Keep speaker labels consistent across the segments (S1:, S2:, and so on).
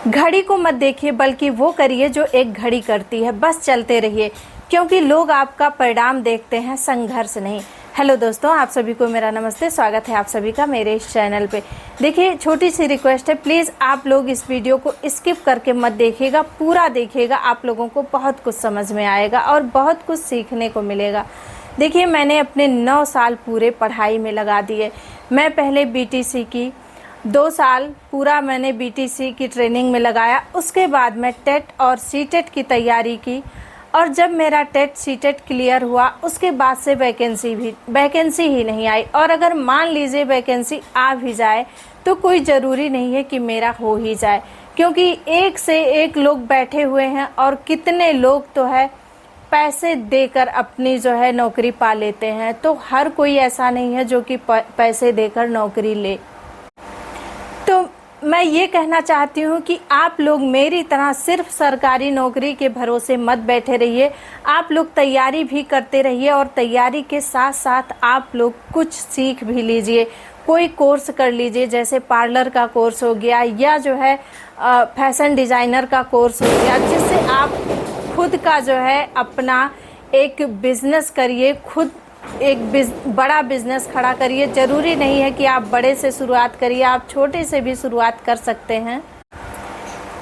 S1: घड़ी को मत देखिए, बल्कि वो करिए जो एक घड़ी करती है। बस चलते रहिए, क्योंकि लोग आपका परिणाम देखते हैं, संघर्ष नहीं। हेलो दोस्तों, आप सभी को मेरा नमस्ते। स्वागत है आप सभी का मेरे इस चैनल पे। देखिए, छोटी सी रिक्वेस्ट है, प्लीज़ आप लोग इस वीडियो को स्किप करके मत देखिएगा, पूरा देखिएगा। आप लोगों को बहुत कुछ समझ में आएगा और बहुत कुछ सीखने को मिलेगा। देखिए, मैंने अपने 9 साल पूरे पढ़ाई में लगा दिए। मैं पहले बीटीसी की 2 साल पूरा मैंने बीटीसी की ट्रेनिंग में लगाया। उसके बाद मैं टेट और सीटेट की तैयारी की, और जब मेरा टेट सीटेट क्लियर हुआ उसके बाद से वैकेंसी ही नहीं आई। और अगर मान लीजिए वैकेंसी आ भी जाए तो कोई ज़रूरी नहीं है कि मेरा हो ही जाए, क्योंकि एक से एक लोग बैठे हुए हैं और कितने लोग तो है पैसे देकर अपनी जो है नौकरी पा लेते हैं। तो हर कोई ऐसा नहीं है जो कि पैसे देकर नौकरी ले। तो मैं ये कहना चाहती हूँ कि आप लोग मेरी तरह सिर्फ सरकारी नौकरी के भरोसे मत बैठे रहिए। आप लोग तैयारी भी करते रहिए, और तैयारी के साथ साथ आप लोग कुछ सीख भी लीजिए। कोई कोर्स कर लीजिए, जैसे पार्लर का कोर्स हो गया, या जो है फैशन डिज़ाइनर का कोर्स हो गया, जिससे आप खुद का जो है अपना एक बिजनेस करिए, खुद एक बड़ा बिजनेस खड़ा करिए। ज़रूरी नहीं है कि आप बड़े से शुरुआत करिए, आप छोटे से भी शुरुआत कर सकते हैं।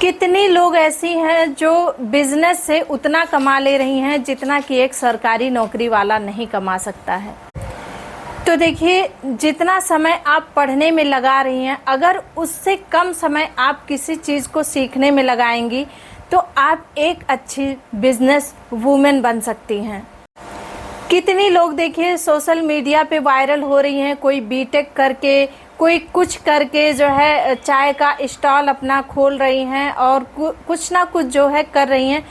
S1: कितनी लोग ऐसी हैं जो बिजनेस से उतना कमा ले रही हैं जितना कि एक सरकारी नौकरी वाला नहीं कमा सकता है। तो देखिए, जितना समय आप पढ़ने में लगा रही हैं, अगर उससे कम समय आप किसी चीज़ को सीखने में लगाएंगी तो आप एक अच्छी बिजनेस वूमेन बन सकती हैं। कितनी लोग देखिए सोशल मीडिया पे वायरल हो रही हैं, कोई बीटेक करके, कोई कुछ करके जो है चाय का स्टॉल अपना खोल रही हैं, और कुछ ना कुछ जो है कर रही हैं।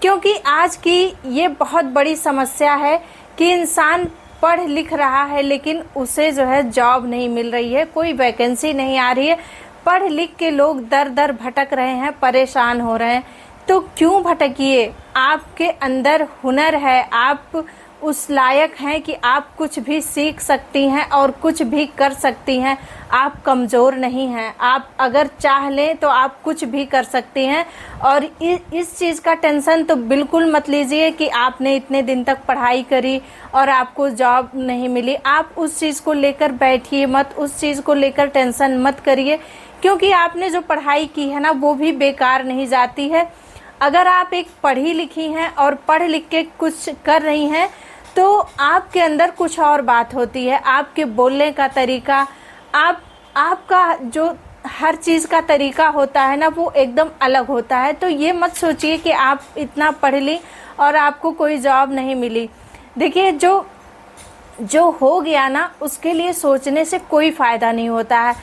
S1: क्योंकि आज की ये बहुत बड़ी समस्या है कि इंसान पढ़ लिख रहा है लेकिन उसे जो है जॉब नहीं मिल रही है, कोई वैकेंसी नहीं आ रही है। पढ़ लिख के लोग दर दर भटक रहे हैं, परेशान हो रहे हैं। तो क्यों भटकिए? आपके अंदर हुनर है, आप उस लायक हैं कि आप कुछ भी सीख सकती हैं और कुछ भी कर सकती हैं। आप कमज़ोर नहीं हैं, आप अगर चाह लें तो आप कुछ भी कर सकती हैं। और इस चीज़ का टेंशन तो बिल्कुल मत लीजिए कि आपने इतने दिन तक पढ़ाई करी और आपको जॉब नहीं मिली। आप उस चीज़ को लेकर बैठिए मत, उस चीज़ को लेकर टेंशन मत करिए, क्योंकि आपने जो पढ़ाई की है ना, वो भी बेकार नहीं जाती है। अगर आप एक पढ़ी लिखी हैं और पढ़ लिख के कुछ कर रही हैं तो आपके अंदर कुछ और बात होती है। आपके बोलने का तरीका, आपका जो हर चीज़ का तरीका होता है ना, वो एकदम अलग होता है। तो ये मत सोचिए कि आप इतना पढ़ ली और आपको कोई जॉब नहीं मिली। देखिए, जो हो गया ना, उसके लिए सोचने से कोई फ़ायदा नहीं होता है।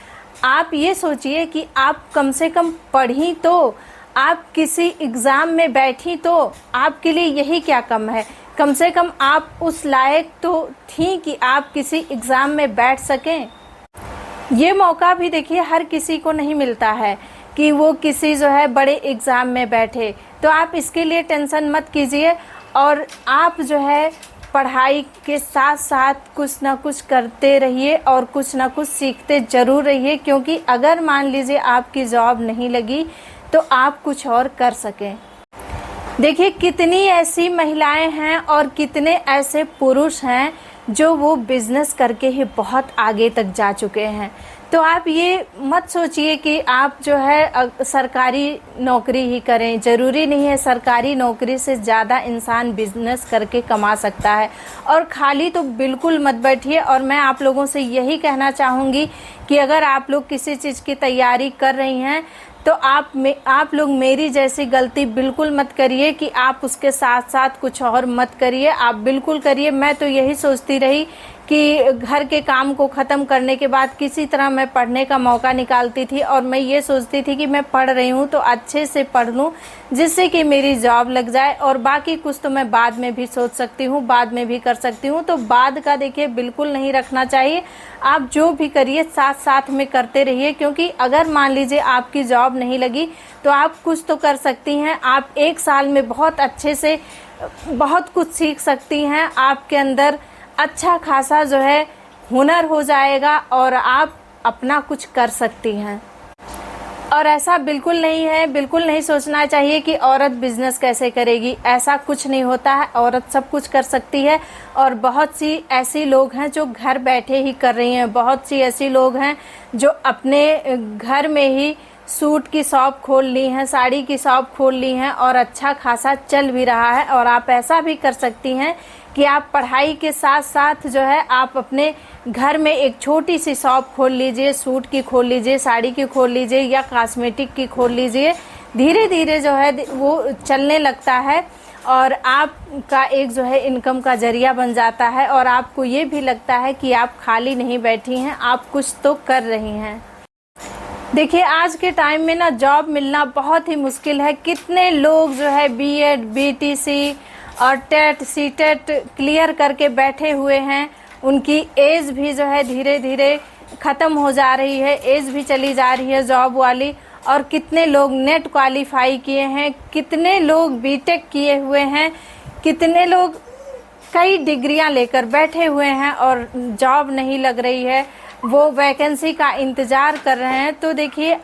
S1: आप ये सोचिए कि आप कम से कम पढ़ी तो, आप किसी एग्ज़ाम में बैठी तो, आपके लिए यही क्या कम है। कम से कम आप उस लायक तो थी कि आप किसी एग्ज़ाम में बैठ सकें। ये मौका भी देखिए हर किसी को नहीं मिलता है कि वो किसी जो है बड़े एग्ज़ाम में बैठे। तो आप इसके लिए टेंशन मत कीजिए, और आप जो है पढ़ाई के साथ साथ कुछ ना कुछ करते रहिए और कुछ ना कुछ सीखते ज़रूर रहिए। क्योंकि अगर मान लीजिए आपकी जॉब नहीं लगी तो आप कुछ और कर सकें। देखिए, कितनी ऐसी महिलाएं हैं और कितने ऐसे पुरुष हैं जो वो बिज़नेस करके ही बहुत आगे तक जा चुके हैं। तो आप ये मत सोचिए कि आप जो है सरकारी नौकरी ही करें। ज़रूरी नहीं है, सरकारी नौकरी से ज़्यादा इंसान बिज़नेस करके कमा सकता है। और खाली तो बिल्कुल मत बैठिए। और मैं आप लोगों से यही कहना चाहूँगी कि अगर आप लोग किसी चीज़ की तैयारी कर रही हैं तो आप लोग मेरी जैसी गलती बिल्कुल मत करिए कि आप उसके साथ साथ कुछ और मत करिए। आप बिल्कुल करिए। मैं तो यही सोचती रही कि घर के काम को ख़त्म करने के बाद किसी तरह मैं पढ़ने का मौका निकालती थी, और मैं ये सोचती थी कि मैं पढ़ रही हूँ तो अच्छे से पढ़ लूँ जिससे कि मेरी जॉब लग जाए, और बाकी कुछ तो मैं बाद में भी सोच सकती हूँ, बाद में भी कर सकती हूँ। तो बाद का देखिए बिल्कुल नहीं रखना चाहिए। आप जो भी करिए साथ साथ में करते रहिए, क्योंकि अगर मान लीजिए आपकी जॉब नहीं लगी तो आप कुछ तो कर सकती हैं। आप 1 साल में बहुत अच्छे से बहुत कुछ सीख सकती हैं। आपके अंदर अच्छा खासा जो है हुनर हो जाएगा और आप अपना कुछ कर सकती हैं। और ऐसा बिल्कुल नहीं है, बिल्कुल नहीं सोचना चाहिए कि औरत बिजनेस कैसे करेगी। ऐसा कुछ नहीं होता है, औरत सब कुछ कर सकती है। और बहुत सी ऐसी लोग हैं जो घर बैठे ही कर रही हैं। बहुत सी ऐसी लोग हैं जो अपने घर में ही सूट की शॉप खोल ली हैं, साड़ी की शॉप खोल ली हैं और अच्छा खासा चल भी रहा है। और आप ऐसा भी कर सकती हैं कि आप पढ़ाई के साथ साथ जो है आप अपने घर में एक छोटी सी शॉप खोल लीजिए, सूट की खोल लीजिए, साड़ी की खोल लीजिए या कॉस्मेटिक की खोल लीजिए। धीरे धीरे जो है वो चलने लगता है और आपका एक जो है इनकम का जरिया बन जाता है और आपको ये भी लगता है कि आप खाली नहीं बैठी हैं, आप कुछ तो कर रही हैं। देखिए आज के टाइम में ना जॉब मिलना बहुत ही मुश्किल है। कितने लोग जो है बीएड, बीटीसी और टेट, सीटेट क्लियर करके बैठे हुए हैं। उनकी एज भी जो है धीरे धीरे ख़त्म हो जा रही है, एज भी चली जा रही है जॉब वाली। और कितने लोग नेट क्वालिफाई किए हैं, कितने लोग बीटेक किए हुए हैं, कितने लोग कई डिग्रियां लेकर बैठे हुए हैं और जॉब नहीं लग रही है, वो वैकेंसी का इंतज़ार कर रहे हैं। तो देखिए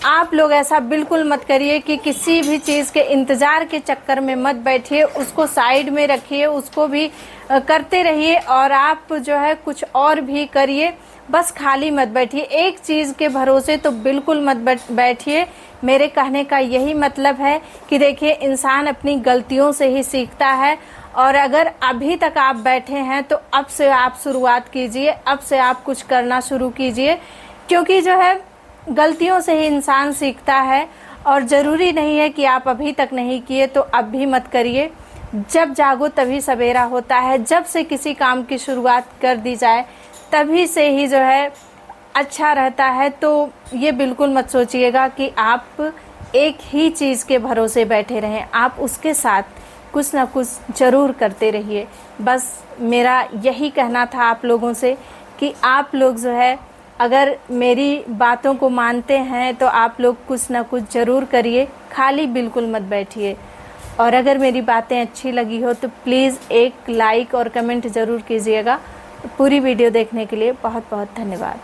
S1: आप लोग ऐसा बिल्कुल मत करिए कि किसी भी चीज़ के इंतज़ार के चक्कर में मत बैठिए, उसको साइड में रखिए, उसको भी करते रहिए और आप जो है कुछ और भी करिए। बस खाली मत बैठिए, एक चीज़ के भरोसे तो बिल्कुल मत बैठिए। मेरे कहने का यही मतलब है कि देखिए इंसान अपनी गलतियों से ही सीखता है। और अगर अभी तक आप बैठे हैं तो अब से आप शुरुआत कीजिए, अब से आप कुछ करना शुरू कीजिए, क्योंकि जो है गलतियों से ही इंसान सीखता है। और ज़रूरी नहीं है कि आप अभी तक नहीं किए तो अब भी मत करिए। जब जागो तभी सवेरा होता है। जब से किसी काम की शुरुआत कर दी जाए तभी से ही जो है अच्छा रहता है। तो ये बिल्कुल मत सोचिएगा कि आप एक ही चीज़ के भरोसे बैठे रहें, आप उसके साथ कुछ ना कुछ ज़रूर करते रहिए। बस मेरा यही कहना था आप लोगों से कि आप लोग जो है अगर मेरी बातों को मानते हैं तो आप लोग कुछ ना कुछ ज़रूर करिए, खाली बिल्कुल मत बैठिए। और अगर मेरी बातें अच्छी लगी हो तो प्लीज़ एक लाइक और कमेंट ज़रूर कीजिएगा। पूरी वीडियो देखने के लिए बहुत बहुत धन्यवाद।